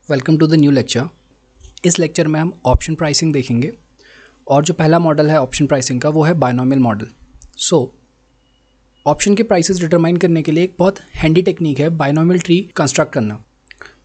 Welcome to the new lecture. इस lecture में हम ऑप्शन प्राइसिंग देखेंगे और जो पहला मॉडल है ऑप्शन प्राइसिंग का वो है बायनोमियल मॉडल। ऑप्शन के प्राइसेस डिटरमाइन करने के लिए एक बहुत हैंडी टेक्निक है बायनोमियल ट्री कंस्ट्रक्ट करना।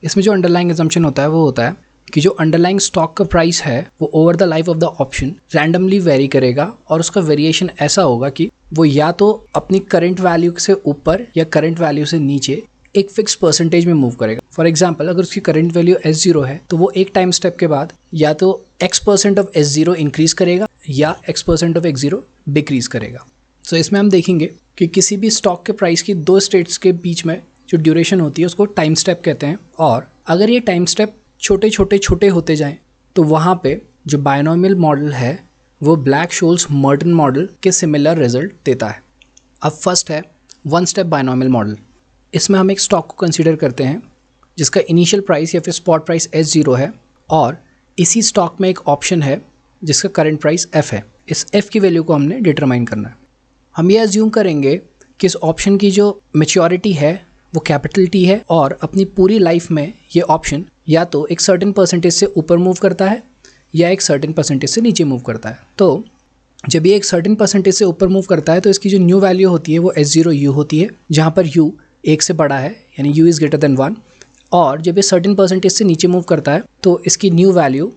इसमें जो अंडरलाइंग असम्पशन होता है वो होता है कि जो अंडरलाइंग स्टॉक का प्राइस है वो over the life of the option randomly very करेगा और उसका वेरिएशन ऐसा होगा कि वो या तो अपनी करंट वैल्यू से ऊपर या करंट वैल्यू से नीचे एक फिक्स परसेंटेज में मूव करेगा। फॉर एग्जाम्पल, अगर उसकी करंट वैल्यू S0 है तो वो एक टाइम स्टेप के बाद या तो X% ऑफ S0 इंक्रीज करेगा या X% ऑफ X0 डिक्रीज करेगा। इसमें हम देखेंगे कि किसी भी स्टॉक के प्राइस की दो स्टेट्स के बीच में जो ड्यूरेशन होती है उसको टाइम स्टेप कहते हैं, और अगर ये टाइम स्टेप छोटे होते जाएं तो वहाँ पे जो बायनोमियल मॉडल है वो ब्लैक शोल्स मर्टन मॉडल के सिमिलर रिजल्ट देता है। अब फर्स्ट है वन स्टेप बायनोमियल मॉडल। इसमें हम एक स्टॉक को कंसीडर करते हैं जिसका इनिशियल प्राइस या फिर स्पॉट प्राइस S0 है और इसी स्टॉक में एक ऑप्शन है जिसका करंट प्राइस F है। इस F की वैल्यू को हमने डिटरमाइन करना है। हम ये अज्यूम करेंगे कि इस ऑप्शन की जो मैच्योरिटी है वो कैपिटल T है और अपनी पूरी लाइफ में ये ऑप्शन या तो एक सर्टेन परसेंटेज से ऊपर मूव करता है या एक सर्टेन परसेंटेज से नीचे मूव करता है। तो जब ये एक सर्टेन परसेंटेज से ऊपर मूव करता है तो इसकी जो न्यू वैल्यू होती है वो S0U होती है, जहाँ पर U एक से बड़ा है यानी U इज़ ग्रेटर देन 1। और जब ये सर्टेन परसेंटेज से नीचे मूव करता है तो इसकी न्यू वैल्यू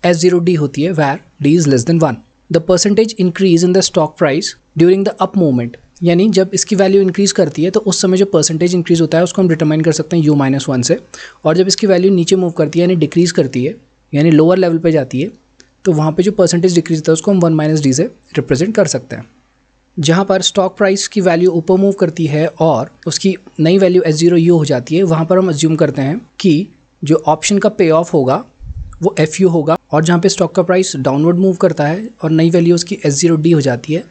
S0D होती है, where D is less than 1। The percentage increase in the stock price during the up movement, यानी जब इसकी वैल्यू इंक्रीज करती है तो उस समय जो परसेंटेज इंक्रीज होता है उसको हम डिटरमाइन कर सकते हैं U-1 से। और जब इसकी वैल्यू नीचे मूव करती है यानी डिक्रीज करती है यानी लोअर लेवल पे जाती है तो वहाँ पे जो परसेंटेज डिक्रीज होता है उसको हम 1 - D से रिप्रेजेंट कर सकते हैं। जहाँ पर स्टॉक प्राइस की वैल्यू ऊपर मूव करती है और उसकी नई वैल्यू S0U हो जाती है, वहाँ पर हम अज्यूम करते हैं कि जो ऑप्शन का पे ऑफ होगा वो FU होगा, और जहाँ पे स्टॉक का प्राइस डाउनवर्ड मूव करता है और नई वैल्यू उसकी S0D हो जाती है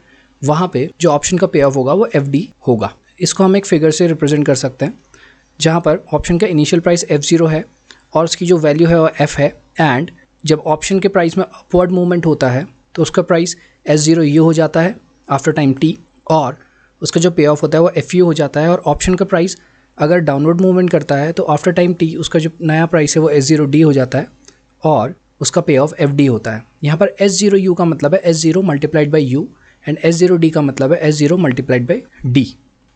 वहाँ पे जो ऑप्शन का पे ऑफ होगा वो FD होगा। इसको हम एक फिगर से रिप्रेजेंट कर सकते हैं जहाँ पर ऑप्शन का इनिशियल प्राइस F0 है और उसकी जो वैल्यू है वो F है, एंड जब ऑप्शन के प्राइस में अपवर्ड मूवमेंट होता है तो उसका प्राइस S0U हो जाता है आफ्टर टाइम T, और उसका जो पे ऑफ होता है वो FU हो जाता है। और ऑप्शन का प्राइस अगर डाउनवर्ड मूवमेंट करता है तो आफ्टर टाइम T उसका जो नया प्राइस है वो S0D हो जाता है और उसका पे ऑफ FD होता है। यहाँ पर S0U का मतलब है S0 multiplied by U and S0D का मतलब है S0 मल्टीप्लाइड बाई D।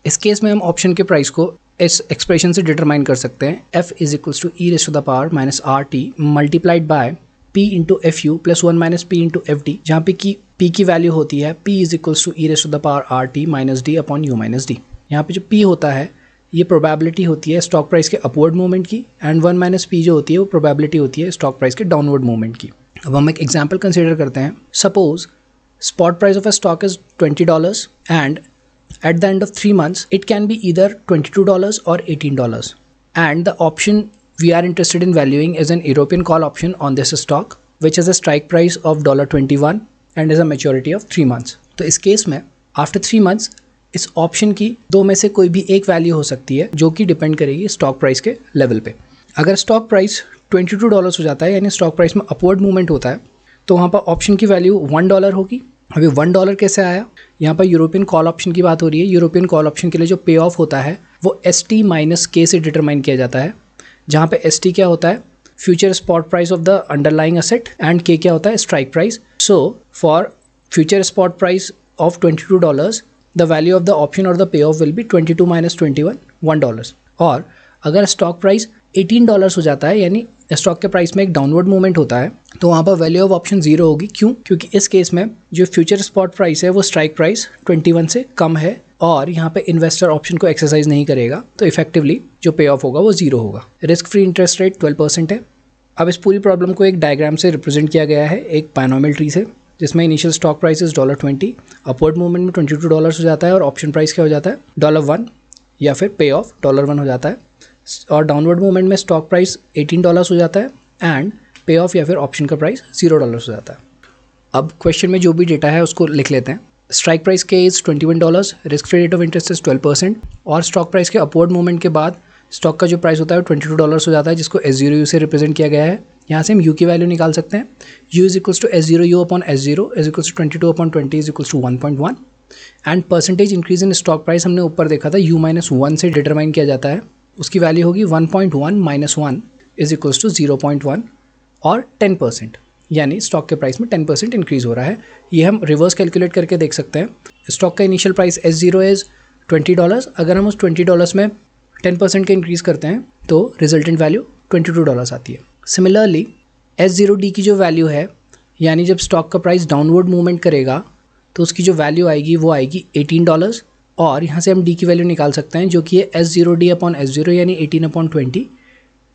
इस केस में हम ऑप्शन के प्राइस को इस एक्सप्रेशन से डिटरमाइन कर सकते हैं, F is equals to e⁻⁻ RT multiplied by P into FU plus 1 - P into FD, जहाँ पे की P की वैल्यू होती है P is equals to e⁻RT minus D upon U-D। यहाँ पे जो P होता है ये प्रोबेबिलिटी होती है स्टॉक प्राइस के अपवर्ड मूवमेंट की, एंड 1 - P जो होती है वो प्रोबेबिलिटी होती है स्टॉक प्राइस के डाउनवर्ड मूवमेंट की। अब हम एक एग्जाम्पल कंसिडर करते हैं। Suppose spot price of a stock is $20 and at the end of 3 months it can be either $22 or $18, and the option we are interested in valuing is an European call option on this stock which has a strike price of $21 and is a maturity of 3 months। तो इस case में after 3 months इस option की दो में से कोई भी एक वैल्यू हो सकती है जो कि डिपेंड करेगी स्टॉक प्राइस के लेवल पे। अगर स्टॉक प्राइस $22 हो जाता है यानी स्टॉक प्राइस में अपवर्ड मूवमेंट होता है तो वहाँ पर ऑप्शन की वैल्यू $1 होगी। अभी $1 कैसे आया? यहाँ पर यूरोपियन कॉल ऑप्शन की बात हो रही है। यूरोपियन कॉल ऑप्शन के लिए जो पे ऑफ होता है वो ST माइनस K से डिटरमाइन किया जाता है, जहाँ पे ST क्या होता है? Future spot price of the underlying asset, and K क्या होता है? Strike price. So for future spot price of $22 the value of the option और the payoff will be 22 - 21 $1। और अगर स्टॉक प्राइस $18 हो जाता है यानी स्टॉक के प्राइस में एक डाउनवर्ड मूवमेंट होता है तो वहाँ पर वैल्यू ऑफ ऑप्शन 0 होगी। क्यों? क्योंकि इस केस में जो फ्यूचर स्पॉट प्राइस है वो स्ट्राइक प्राइस 21 से कम है और यहाँ पे इन्वेस्टर ऑप्शन को एक्सरसाइज नहीं करेगा, तो इफेक्टिवली जो पे ऑफ होगा वो 0 होगा। रिस्क फ्री इंटरेस्ट रेट 12% है। अब इस पूरी प्रॉब्लम को एक डायग्राम से रिप्रेजेंट किया गया है एक बायनोमियल ट्री से, जिसमें initial stock price is $20, upward movement में $22 हो जाता है और ऑप्शन प्राइस क्या हो जाता है $1 या फिर पे ऑफ $1 हो जाता है, और डाउनवर्ड मूवमेंट में स्टॉक प्राइस $18 हो जाता है एंड पे ऑफ या फिर ऑप्शन का प्राइस $0 हो जाता है। अब क्वेश्चन में जो भी डेटा है उसको लिख लेते हैं। स्ट्राइक प्राइस के is $21, risk free rate of interest is 12%, और स्टॉक प्राइस के अपवर्ड मूवमेंट के बाद स्टॉक का जो प्राइस होता है $22 हो जाता है, जिसको S0U से रिप्रेजेंट किया गया है। यहाँ से हम U की वैल्यू निकाल सकते हैं। U is equals to S0U upon S0 is equals to 22 upon 20 is equals to 1.1, and percentage increase in stock price हमने ऊपर देखा था U-1 से डिटरमाइन किया जाता है। उसकी वैल्यू होगी 1.1 - 1 इज इक्वल्स टू 0.1 और 10%, यानी स्टॉक के प्राइस में 10% इंक्रीज़ हो रहा है। ये हम रिवर्स कैलकुलेट करके देख सकते हैं। स्टॉक का इनिशियल प्राइस S0 इज़ $20। अगर हम उस $20 में 10% के इंक्रीज़ करते हैं तो रिजल्टेंट वैल्यू $22 आती है। सिमिलरली S0D की जो वैल्यू है, यानी जब स्टॉक का प्राइस डाउनवर्ड मूवमेंट करेगा तो उसकी जो वैल्यू आएगी वो आएगी $18, और यहाँ से हम D की वैल्यू निकाल सकते हैं जो कि है S0D अपॉन S0 यानी 18/20,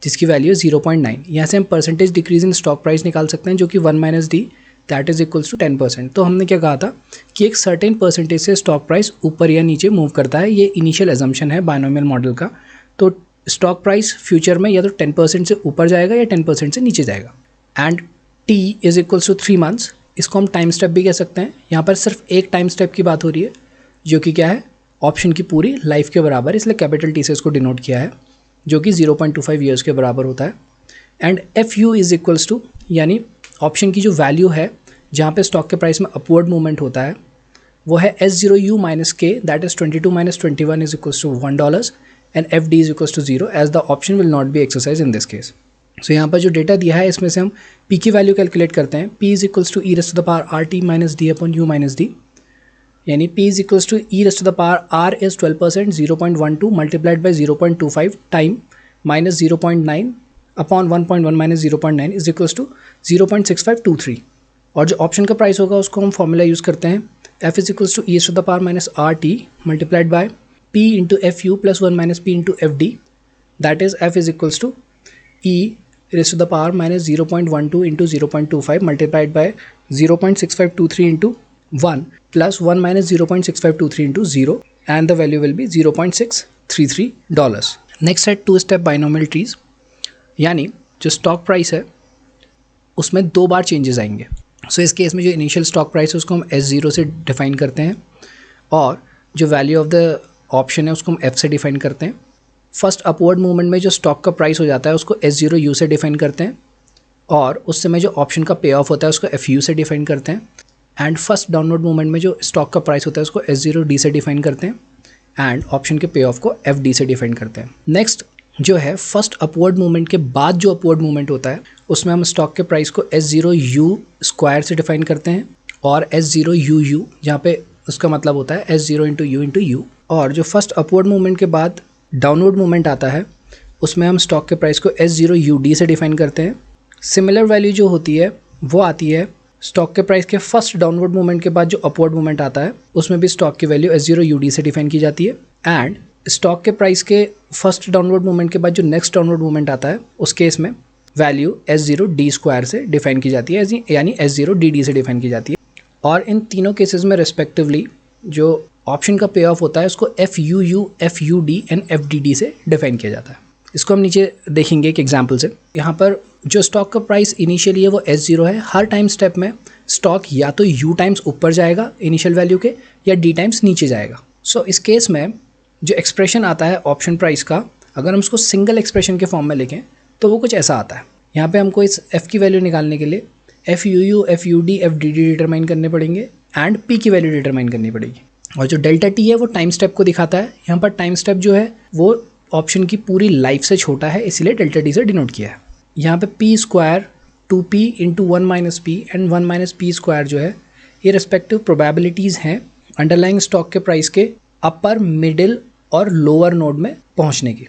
जिसकी वैल्यू है 0.9। यहाँ से हम percentage decrease in stock price निकाल सकते हैं जो कि 1 - D that is equals to 10%। तो हमने क्या कहा था कि एक सर्टेन परसेंटेज से स्टॉक प्राइस ऊपर या नीचे मूव करता है। ये इनिशियल एजम्पशन है बायनोमियल मॉडल का। तो स्टॉक प्राइस फ्यूचर में या तो 10% से ऊपर जाएगा या 10% से नीचे जाएगा। And T is equals to 3 months। इसको हम टाइम स्टेप भी कह सकते हैं। यहाँ पर सिर्फ एक टाइम स्टेप की बात हो रही है जो कि क्या है, ऑप्शन की पूरी लाइफ के बराबर, इसलिए कैपिटल T से इसको डिनोट किया है, जो कि 0.25 ईयर्स के बराबर होता है। And FU is equals to, यानी ऑप्शन की जो वैल्यू है जहाँ पे स्टॉक के प्राइस में अपवर्ड मूवमेंट होता है, वो है S0U minus K that is 22 - 21 is equals to $1 and FD is equals to 0 as the option will not be exercise in this case. So यहाँ पर जो डेटा दिया है इसमें से हम P की वैल्यू कैलकुलेट करते हैं। P is equals to e⁻RT minus D upon U minus D, यानी P is equals to e⁻R is 12%, 0.12 multiplied by 0.25 time minus 0.9 upon 1.1 minus 0.9 is equals to 0.6523। और जो ऑप्शन का प्राइस होगा उसको हम फॉर्मूला यूज़ करते हैं, F is equals to e⁻ minus RT multiplied by P into FU plus 1 minus P into FD, that is F is equals to e⁻ minus 0.12 into 0.25 multiplied by 0.6523 into 1 plus 1 minus 0.6523 into 0 and the value will be $0.633। Next है 2 step binomial trees, यानी जो stock price है उसमें 2 बार changes आएंगे। सो इस case में जो initial stock price है उसको हम S0 से डिफाइन करते हैं और जो वैल्यू ऑफ द ऑप्शन है उसको हम F से डिफाइन करते हैं। फर्स्ट अपवर्ड मूवमेंट में जो स्टॉक का प्राइस हो जाता है उसको S0U से डिफाइन करते हैं और उस समय जो ऑप्शन का पे ऑफ होता है उसको FU से डिफाइन करते हैं। एंड फर्स्ट डाउनवर्ड मूवमेंट में जो स्टॉक का प्राइस होता है उसको S0D से डिफाइन करते हैं एंड ऑप्शन के पे ऑफ को FD से डिफाइन करते हैं। नेक्स्ट जो है फर्स्ट अपवर्ड मूवमेंट के बाद जो अपवर्ड मूवमेंट होता है उसमें हम स्टॉक के प्राइस को S0U स्क्वायर से डिफाइन करते हैं और S0UU, जहाँ पे उसका मतलब होता है S0 into U into U। और जो फर्स्ट अपवर्ड मूवमेंट के बाद डाउनवर्ड मूवमेंट आता है उसमें हम स्टॉक के प्राइस को S0UD से डिफाइन करते हैं। सिमिलर वैल्यू जो होती है वो आती है स्टॉक के प्राइस के फर्स्ट डाउनवर्ड मूवमेंट के बाद जो अपवर्ड मूवमेंट आता है उसमें भी स्टॉक की वैल्यू S0UD से डिफाइन की जाती है। एंड स्टॉक के प्राइस के फर्स्ट डाउनवर्ड मूवमेंट के बाद जो नेक्स्ट डाउनवर्ड मूवमेंट आता है उस केस में वैल्यू S0D स्क्वायर से डिफाइन की जाती है, यानी S0DD से डिफाइन की जाती है। और इन तीनों केसेस में रिस्पेक्टिवली जो ऑप्शन का पे ऑफ होता है उसको FUU, FUD एंड FDD से डिफाइन किया जाता है। इसको हम नीचे देखेंगे एक एग्जांपल से। यहाँ पर जो स्टॉक का प्राइस इनिशियली है वो S0 है। हर टाइम स्टेप में स्टॉक या तो U टाइम्स ऊपर जाएगा इनिशियल वैल्यू के या D टाइम्स नीचे जाएगा। सो इस केस में जो एक्सप्रेशन आता है ऑप्शन प्राइस का, अगर हम उसको सिंगल एक्सप्रेशन के फॉर्म में लिखें तो वो कुछ ऐसा आता है। यहाँ पे हमको इस F की वैल्यू निकालने के लिए FUU, FUD, FDD डिटरमाइन करने पड़ेंगे एंड P की वैल्यू डिटरमाइन करनी पड़ेगी। और जो डेल्टा T है वो टाइम स्टेप को दिखाता है। यहाँ पर टाइम स्टेप जो है वो ऑप्शन की पूरी लाइफ से छोटा है, इसीलिए डेल्टा T से डिनोट किया है। यहाँ पे P square 2P into 1 minus P and 1 minus P square जो है ये रिस्पेक्टिव प्रोबेबिलिटीज़ हैं अंडरलाइंग स्टॉक के प्राइस के अपर, मिडिल और लोअर नोड में पहुँचने की।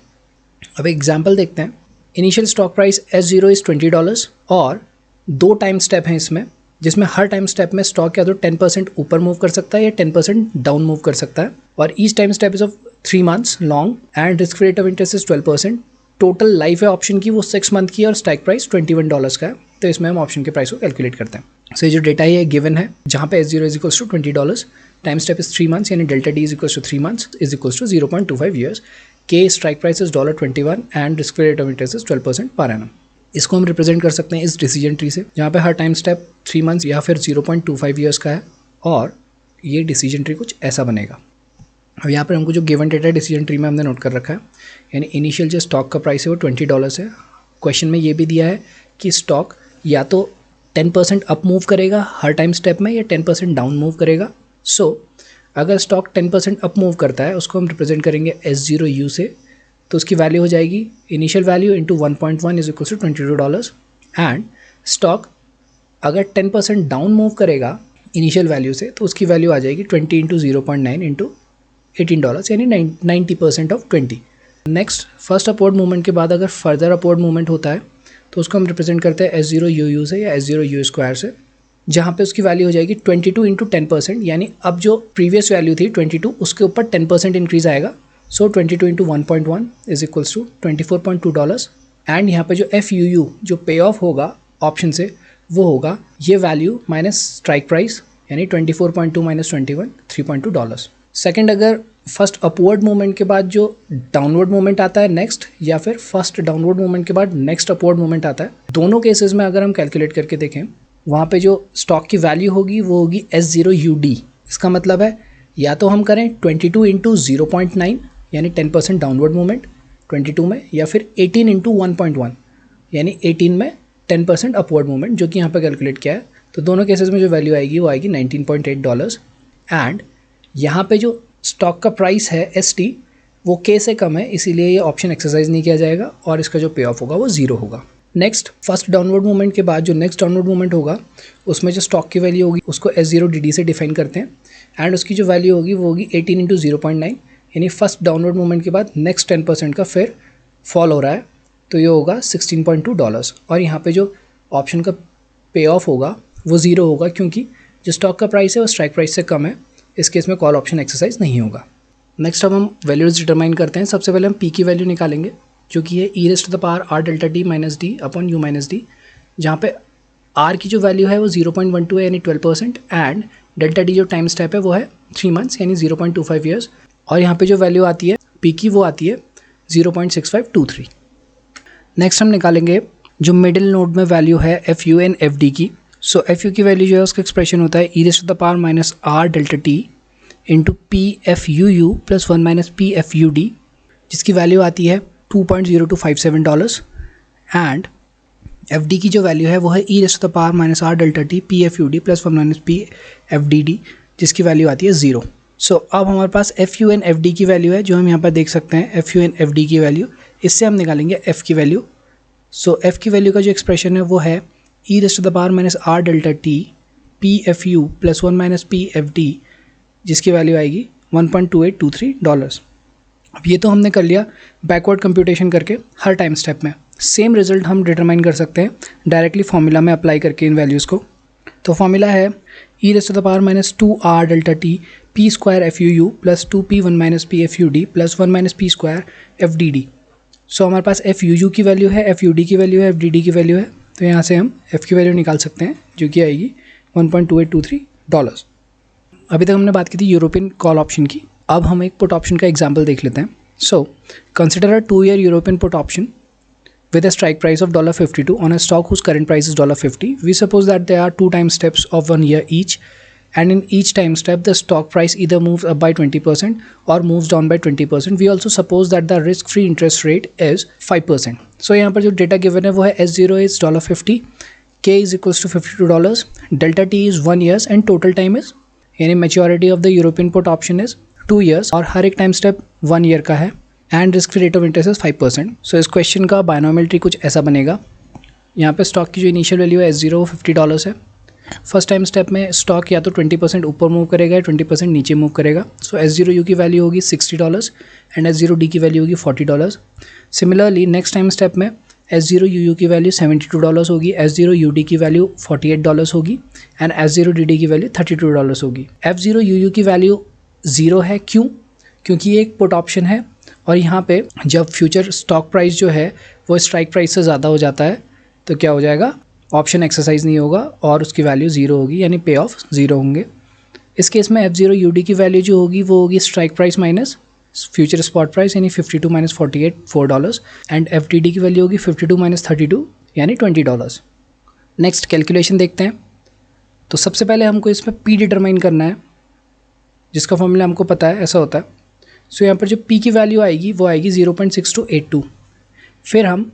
अब एग्जाम्पल देखते हैं। Initial stock price S0 is $20 और 2 टाइम स्टेप हैं इसमें, जिसमें हर टाइम स्टेप में स्टॉक या तो 10% ऊपर मूव कर सकता है या 10% डाउन मूव कर सकता है। और each time step is of 3 months long and risk rate of interest is 12%। Total life है ऑप्शन की वो 6 month की और स्ट्राइक प्राइस $21 का है। तो इसमें हम ऑप्शन के प्राइस को कैलकुलेट करते हैं। सो ये जो डेटा है ये गिवन है, जहाँ पे S0 is equals to $20, time step is 3 months यानी delta D is equals to 3 months is equals to 0.25 years। K strike price is $21 and risk rate of interest is 12% per annum. इसको हम represent कर सकते हैं इस decision tree से, जहाँ पे हर टाइम स्टेप 3 months या फिर 0.25 years का है और ये डिसीजन ट्री कुछ ऐसा बनेगा। अब यहाँ पर हमको जो गिवन डेटा डिसीजन ट्री में हमने नोट कर रखा है, यानी इनिशियल जो स्टॉक का प्राइस है वो $20 है। क्वेश्चन में ये भी दिया है कि स्टॉक या तो 10% अप मूव करेगा हर टाइम स्टेप में या 10% डाउन मूव करेगा। सो अगर स्टॉक 10% अप मूव करता है उसको हम रिप्रेजेंट करेंगे S0U से तो उसकी वैल्यू हो जाएगी initial value into 1.1 is equal to $22 and stock अगर 10% डाउन मूव करेगा इनिशियल वैल्यू से तो उसकी वैल्यू आ जाएगी 20 इंटू 0.9 इंटू $18 यानी 90% of 20। Next first upward movement के बाद अगर फर्दर अपवर्ड मूवमेंट होता है तो उसको हम रिप्रेजेंट करते हैं S0UU से या S0U स्क्वायर से, जहाँ पे उसकी वैल्यू हो जाएगी 22 इंटू 10%, यानी अब जो प्रीवियस वैल्यू थी 22 उसके ऊपर 10% इंक्रीज आएगा। So 22 into 1.1 is equals to $24.2 and यहाँ पे जो FUU जो पे ऑफ होगा ऑप्शन से वो होगा ये वैल्यू माइनस स्ट्राइक प्राइस यानी 24.2 माइनस 21 $3.2। सेकेंड, अगर फर्स्ट अपवर्ड मूवमेंट के बाद जो डाउनवर्ड मूवमेंट आता है नेक्स्ट, या फिर फर्स्ट डाउनवर्ड मूवमेंट के बाद नेक्स्ट अपवर्ड मूवमेंट आता है, दोनों केसेस में अगर हम कैलकुलेट करके देखें वहाँ पे जो स्टॉक की वैल्यू होगी वो होगी S0UD। इसका मतलब है या तो हम करें 22 इंटू 0.9 यानी 10% डाउनवर्ड मूवमेंट 22 में, या फिर 18 इंटू 1.1 यानी 18 में 10% अपवर्ड मूवमेंट, जो कि यहाँ पे कैलकुलेट किया है। तो दोनों केसेस में जो वैल्यू आएगी वो आएगी $19.8 एंड यहाँ पे जो स्टॉक का प्राइस है ST वो K से कम है, इसीलिए ये ऑप्शन एक्सरसाइज नहीं किया जाएगा और इसका जो पे ऑफ होगा वो 0 होगा। नेक्स्ट, फर्स्ट डाउनवर्ड मूवमेंट के बाद जो नेक्स्ट डाउनवर्ड मूवमेंट होगा उसमें जो स्टॉक की वैल्यू होगी उसको S0DD से डिफाइन करते हैं एंड उसकी जो वैल्यू होगी वो होगी 18 इंटू 0.9 यानी फर्स्ट डाउनवर्ड मूवमेंट के बाद नेक्स्ट 10% का फिर फॉल हो रहा है तो ये होगा $16.2 और यहाँ पे जो ऑप्शन का पे ऑफ होगा वो 0 होगा क्योंकि जो स्टॉक का प्राइस है वो स्ट्राइक प्राइस से कम है। इस केस में कॉल ऑप्शन एक्सरसाइज नहीं होगा। नेक्स्ट अब हम वैल्यूज डिटरमाइन करते हैं। सबसे पहले हम P की वैल्यू निकालेंगे जो कि है e⁻r delta d minus d upon u minus d, जहाँ पे r की जो वैल्यू है वो 0.12 है यानी 12% एंड डेल्टा d जो टाइम स्टेप है वो है 3 मंथ्स यानी 0.25 ईयर्स और यहाँ पे जो वैल्यू आती है P की वो आती है 0.6523। नेक्स्ट हम निकालेंगे जो मिडिल नोड में वैल्यू है FU एंड FD की। सो FU की वैल्यू जो है उसका एक्सप्रेशन होता है e⁻r delta t into PFUU plus 1 minus PFUD, जिसकी वैल्यू आती है $2.0257 एंड FD की जो वैल्यू है वो है e⁻r delta t PFUD plus 1 minus PFDD, जिसकी वैल्यू आती है 0। सो अब हमारे पास FU एंड FD की वैल्यू है जो हम यहाँ पर देख सकते हैं FU एंड FD की वैल्यू, इससे हम निकालेंगे F की वैल्यू। सो F की वैल्यू का जो एक्सप्रेशन है वो है e⁻r delta t PFU plus 1 minus PFD, जिसकी वैल्यू आएगी $1.2823। अब ये तो हमने कर लिया बैकवर्ड कंप्यूटेशन करके हर टाइम स्टेप में। सेम रिजल्ट हम डिटरमाइन कर सकते हैं डायरेक्टली फॉर्मूला में अप्लाई करके इन वैल्यूज़ को। तो फॉर्मूला है e⁻² delta t p square FUU plus 2p1 minus PFUD plus 1 minus p square FDD। सो हमारे पास FUU की वैल्यू है, FUD की वैल्यू है, FDD की वैल्यू है, तो यहाँ से हम F की वैल्यू निकाल सकते हैं जो कि आएगी $1.2823। अभी तक हमने बात की थी यूरोपियन कॉल ऑप्शन की, अब हम एक पुट ऑप्शन का एग्जांपल देख लेते हैं। So consider a 2-year European put option with a strike price of $52 on a stock whose current price is $50. We suppose that there are 2 time steps of 1 year each, and in each time step the stock price either moves up by 20% or moves down by 20%. We also suppose that the risk free interest rate is 5%. So यहाँ पर जो data given है वो है S0 is $50, K is equals to $52, delta T is 1 years and total time is, यानी maturity of the European put option is 2 years और हर एक time step 1 year का है and risk free rate of interest is 5%। सो इस question का binomial tree कुछ ऐसा बनेगा। यहाँ पे स्टॉक की जो इनिशियल वैल्यू है S0 $50 है। फर्स्ट टाइम स्टेप में स्टॉक या तो 20% ऊपर मूव करेगा या 20% नीचे मूव करेगा। सो S0U की वैल्यू होगी $60 एंड S0D की वैल्यू होगी $40। सिमिलरली नेक्स्ट टाइम स्टेप में S0UU की वैल्यू $72 होगी, S0UD की वैल्यू $48 होगी एंड S0DD की वैल्यू $32 होगी। F0UU की वैल्यू 0 है, क्यों? क्योंकि ये एक पुट ऑप्शन है और यहाँ पे जब फ्यूचर स्टॉक प्राइस जो है वो स्ट्राइक प्राइस से ज़्यादा हो जाता है तो क्या हो जाएगा, ऑप्शन एक्सरसाइज नहीं होगा और उसकी वैल्यू 0 होगी यानी पे ऑफ 0 होंगे। इस केस में F0UD की वैल्यू जो होगी वो होगी strike price minus future spot price यानी 52 माइनस 48 $4 एंड FDD की वैल्यू होगी 52 माइनस 32 यानी $20। नेक्स्ट कैलकुलेशन देखते हैं। तो सबसे पहले हमको इसमें P डिटरमाइन करना है जिसका फॉर्मूला हमको पता है, ऐसा होता है। सो यहाँ पर जो P की वैल्यू आएगी वो आएगी 0.6282। फिर हम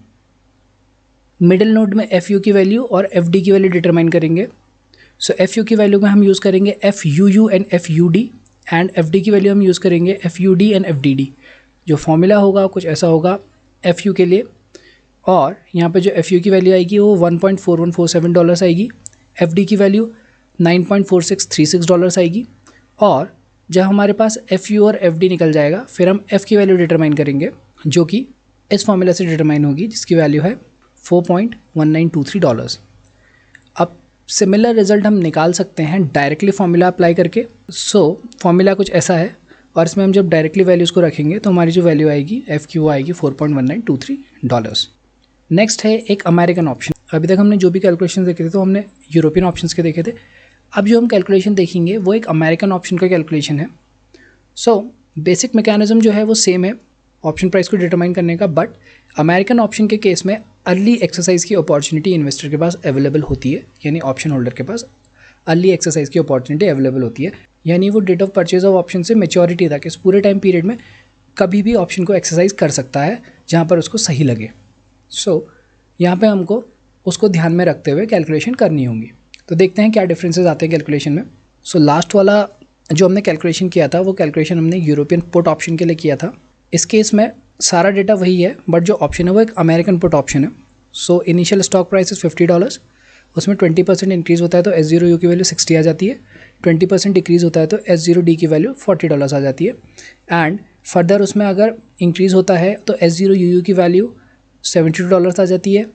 मिडिल नोड में FU की वैल्यू और FD की वैल्यू डिटरमाइन करेंगे। सो FU की वैल्यू में हम यूज़ करेंगे FUU and FUD and FD की वैल्यू हम यूज़ करेंगे FUD एंड FDD। जो फॉर्मूला होगा कुछ ऐसा होगा एफ यू के लिए, और यहाँ पे जो एफ यू की वैल्यू आएगी वो $1.4147 आएगी, एफ डी की वैल्यू $9.4636 आएगी। और जब हमारे पास एफ यू और एफ डी निकल जाएगा फिर हम एफ़ की वैल्यू डिटरमाइन करेंगे, जो कि इस फॉर्मूला से डिटरमाइन होगी जिसकी वैल्यू है $4.1923। अब सिमिलर रिजल्ट हम निकाल सकते हैं डायरेक्टली फॉर्मूला अप्लाई करके। फॉर्मूला कुछ ऐसा है और इसमें हम जब डायरेक्टली वैल्यूज़ को रखेंगे तो हमारी जो वैल्यू आएगी एफ़ क्यू आएगी $4.1923। नेक्स्ट है एक अमेरिकन ऑप्शन। अभी तक हमने जो भी कैलकुलेशन देखे थे तो हमने यूरोपियन ऑप्शंस के देखे थे, अब जो हम कैलकुलेशन देखेंगे वो एक अमेरिकन ऑप्शन का कैलकुलेशन है। बेसिक मैकेनिज्म जो है वो सेम है ऑप्शन प्राइस को डिटरमाइन करने का, बट अमेरिकन ऑप्शन के केस में अर्ली एक्सरसाइज की अपॉर्चुनिटी इन्वेस्टर के पास अवेलेबल होती है, यानी ऑप्शन होल्डर के पास अर्ली एक्सरसाइज की अपॉर्चुनिटी अवेलेबल होती है, यानी वो date of purchase of option से मेच्योरिटी तक इस पूरे टाइम पीरियड में कभी भी ऑप्शन को एक्सरसाइज कर सकता है जहाँ पर उसको सही लगे। यहाँ पे हमको उसको ध्यान में रखते हुए कैलकुलेशन करनी होगी। तो देखते हैं क्या डिफरेंसेस आते हैं कैलकुलेशन में। लास्ट वाला जो हमने कैलकुलेशन किया था वो कैलकुलेशन हमने यूरोपियन पुट ऑप्शन के लिए किया था। इस केस में सारा डेटा वही है, बट जो ऑप्शन है वो एक अमेरिकन पुट ऑप्शन है। इनिशियल स्टॉक प्राइस इज़ $50, उसमें 20% इंक्रीज़ होता है तो S0U की वैल्यू 60 आ जाती है, 20% डिक्रीज़ होता है तो S0D की वैल्यू $40 आ जाती है, एंड फर्दर उसमें अगर इंक्रीज़ होता है तो S0UU की वैल्यू $72 आ जाती है,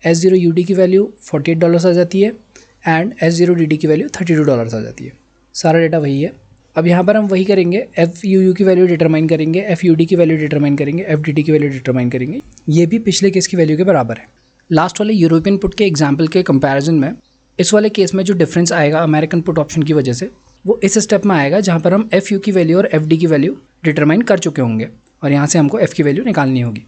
S0UD की वैल्यू $48 आ जाती है, एंड S0DD की वैल्यू $32 आ जाती है। सारा डेटा वही है। अब यहाँ पर हम वही करेंगे, FUU की वैल्यू डिटरमाइन करेंगे, FUD की वैल्यू डिटरमाइन करेंगे, FDD की वैल्यू डिटरमाइन करेंगे। ये भी पिछले केस की वैल्यू के बराबर है। लास्ट वाले यूरोपियन पुट के एग्जाम्पल के कंपैरिजन में इस वाले केस में जो डिफरेंस आएगा अमेरिकन पुट ऑप्शन की वजह से वो इस स्टेप में आएगा जहाँ पर हम FU की वैल्यू और FD की वैल्यू डिटरमाइन कर चुके होंगे और यहाँ से हमको F की वैल्यू निकालनी होगी।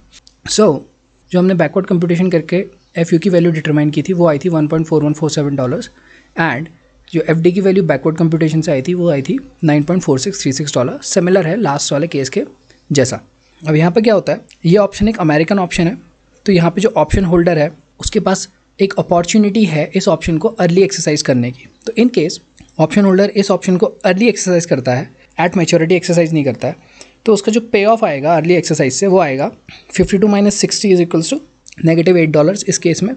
जो हमने बैकवर्ड कंप्यूटेशन करके FU की वैल्यू डिटरमाइन की थी वो आई थी $1.4147, एंड जो FD की वैल्यू बैकवर्ड कंप्यूटेशन से आई थी वो आई थी $9.4636। सिमिलर है लास्ट वाले केस के जैसा। अब यहाँ पर क्या होता है, ये ऑप्शन एक अमेरिकन ऑप्शन है, तो यहाँ पे जो ऑप्शन होल्डर है उसके पास एक अपॉर्चुनिटी है इस ऑप्शन को अर्ली एक्सरसाइज करने की। तो इन केस ऑप्शन होल्डर इस ऑप्शन को अर्ली एक्सरसाइज करता है, एट मैच्योरिटी एक्सरसाइज नहीं करता है, तो उसका जो पे ऑफ आएगा अर्ली एक्सरसाइज से वो आएगा 52 - 60 इज इक्वल्स टू -$8 इस केस में,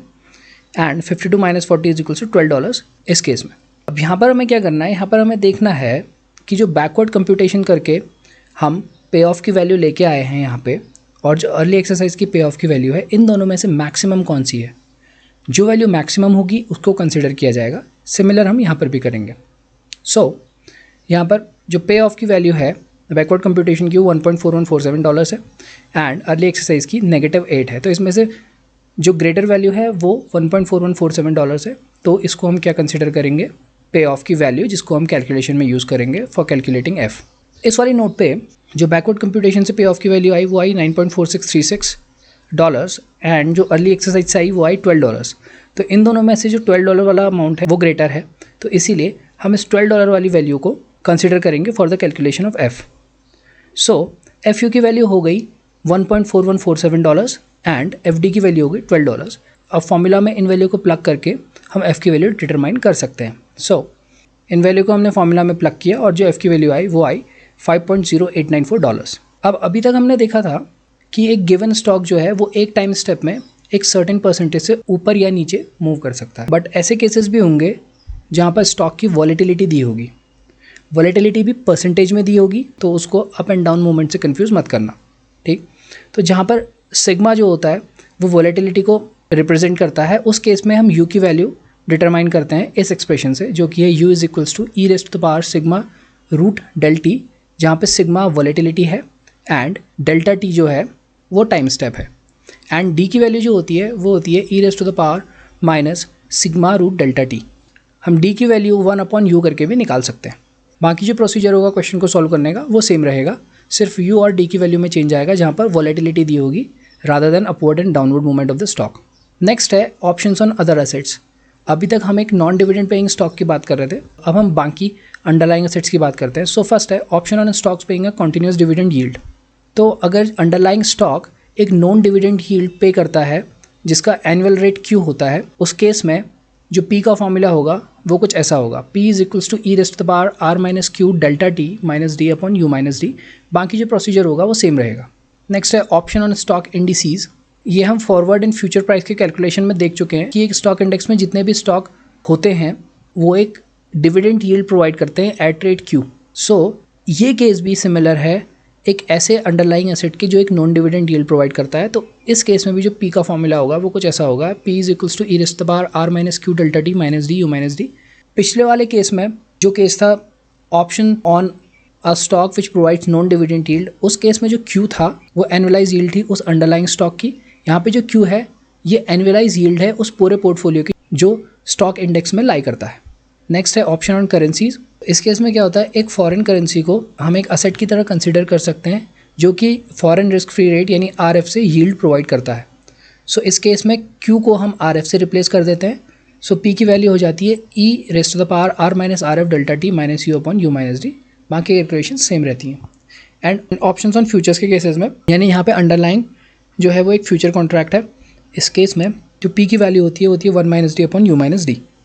एंड 52 - 40 इज इक्वल्स टू $12 इस केस में। अब यहाँ पर हमें क्या करना है, यहाँ पर हमें देखना है कि जो बैकवर्ड कंप्यूटेशन करके हम पे ऑफ की वैल्यू लेके आए हैं यहाँ पे, और जो अर्ली एक्सरसाइज की पे ऑफ की वैल्यू है, इन दोनों में से मैक्सिमम कौन सी है। जो वैल्यू मैक्सिमम होगी उसको कंसिडर किया जाएगा। सिमिलर हम यहाँ पर भी करेंगे। यहाँ पर जो पे ऑफ की वैल्यू है बैकवर्ड कंप्यूटेशन की वो $1.4147 है, एंड अर्ली एक्सरसाइज की -8 है। तो इसमें से जो ग्रेटर वैल्यू है वो $1.4147 है, तो इसको हम क्या कंसिडर करेंगे, पे ऑफ की वैल्यू, जिसको हम कैलकुलेशन में यूज़ करेंगे फॉर कैलकुलेटिंग एफ। इस वाली नोट पे जो बैकवर्ड कंप्यूटेशन से पे ऑफ की वैल्यू आई वो आई $9.4636, एंड जो अर्ली एक्सरसाइज से आई वो आई $12। तो इन दोनों में से जो $12 वाला अमाउंट है वो ग्रेटर है, तो इसीलिए हम इस $12 वाली वैल्यू को कंसिडर करेंगे for the calculation of F. F you की वैल्यू हो गई $1.4147 एंड एफ डी की वैल्यू हो गई $12। अब फॉर्मूला में इन वैल्यू को प्लग करके हम एफ़ की वैल्यू डिटरमाइन कर सकते हैं। इन वैल्यू को हमने फॉर्मूला में प्लग किया और जो एफ़ की वैल्यू आई वो आई $5.0894। अब अभी तक हमने देखा था कि एक गिवन स्टॉक जो है वो एक टाइम स्टेप में एक सर्टेन परसेंटेज से ऊपर या नीचे मूव कर सकता है, बट ऐसे केसेस भी होंगे जहाँ पर स्टॉक की वॉलेटिलिटी दी होगी। वॉलेटिलिटी भी परसेंटेज में दी होगी, तो उसको अप एंड डाउन मूवमेंट से कंफ्यूज मत करना, ठीक। तो जहाँ पर सिग्मा जो होता है वो वॉलेटिलिटी को रिप्रेजेंट करता है, उस केस में हम यू की वैल्यू डिटरमाइन करते हैं इस एक्सप्रेशन से, जो कि है u is equals to e raise to the power sigma root del t, जहाँ पे सिग्मा वॉलेटिलिटी है एंड डेल्टा टी जो है वो टाइम स्टेप है, एंड डी की वैल्यू जो होती है वो होती है e raise to the power minus sigma root delta t. हम डी की वैल्यू 1/u करके भी निकाल सकते हैं। बाकी जो प्रोसीजर होगा क्वेश्चन को सॉल्व करने का वो सेम रहेगा, सिर्फ u और d की वैल्यू में चेंज आएगा जहाँ पर वॉलेटिलिटी दी होगी rather than upward and downward movement of the stock. Next है ऑप्शंस ऑन अदर एसेट्स। अभी तक हम एक नॉन डिविडेंड पेइंग स्टॉक की बात कर रहे थे, अब हम बाकी अंडरलाइंग एसेट्स की बात करते हैं। फर्स्ट है option on stocks paying a continuous dividend yield. तो अगर अंडरलाइंग स्टॉक एक नॉन डिविडेंड यील्ड पे करता है जिसका एनुअल रेट क्यू होता है, उस केस में जो पी का फॉर्मूला होगा वो कुछ ऐसा होगा, P is equals to e raise to the power are minus q delta T minus d upon you minus D. बाकी जो प्रोसीजर होगा वो सेम रहेगा। नेक्स्ट है ऑप्शन ऑन स्टॉक इंडिसीज। ये हम फॉरवर्ड एंड फ्यूचर प्राइस के calculation में देख चुके हैं कि एक स्टॉक इंडेक्स में जितने भी स्टॉक होते हैं वो एक डिविडेंड यील्ड प्रोवाइड करते हैं एट रेट क्यू। सो ये केस भी सिमिलर है एक ऐसे अंडरलाइंग एसेट की जो एक नॉन डिविडेंड यील्ड प्रोवाइड करता है। तो इस केस में भी जो पी का फॉर्मूला होगा वो कुछ ऐसा होगा, P is equals to e raised to the power are minus q delta T minus d u minus d. पिछले वाले केस में जो केस था option on a stock which provides non dividend yield, उस केस में जो Q था वो एनुअलाइज यील्ड थी उस अंडरलाइंग स्टॉक की। यहाँ पे जो क्यू है ये एनुअलाइज यील्ड है उस पूरे पोर्टफोलियो की जो स्टॉक इंडेक्स में लाई करता है। नेक्स्ट है ऑप्शन ऑन करेंसीज। इस केस में क्या होता है, एक फॉरेन करेंसी को हम एक असेट की तरह कंसिडर कर सकते हैं जो कि फॉरेन रिस्क फ्री रेट यानी आरएफ से यील्ड प्रोवाइड करता है। सो इस केस में क्यू को हम आरएफ से रिप्लेस कर देते हैं। सो पी की वैल्यू हो जाती है E raised to the power are minus R F delta T minus U upon you minus D. बाकी कैलकुलेशन सेम रहती हैं। एंड ऑप्शंस ऑन फ्यूचर्स के केसेस में यानी यहाँ पे अंडरलाइंग जो है वो एक फ्यूचर कॉन्ट्रैक्ट है, इस केस में जो पी की वैल्यू होती है 1 minus d upon you minus D.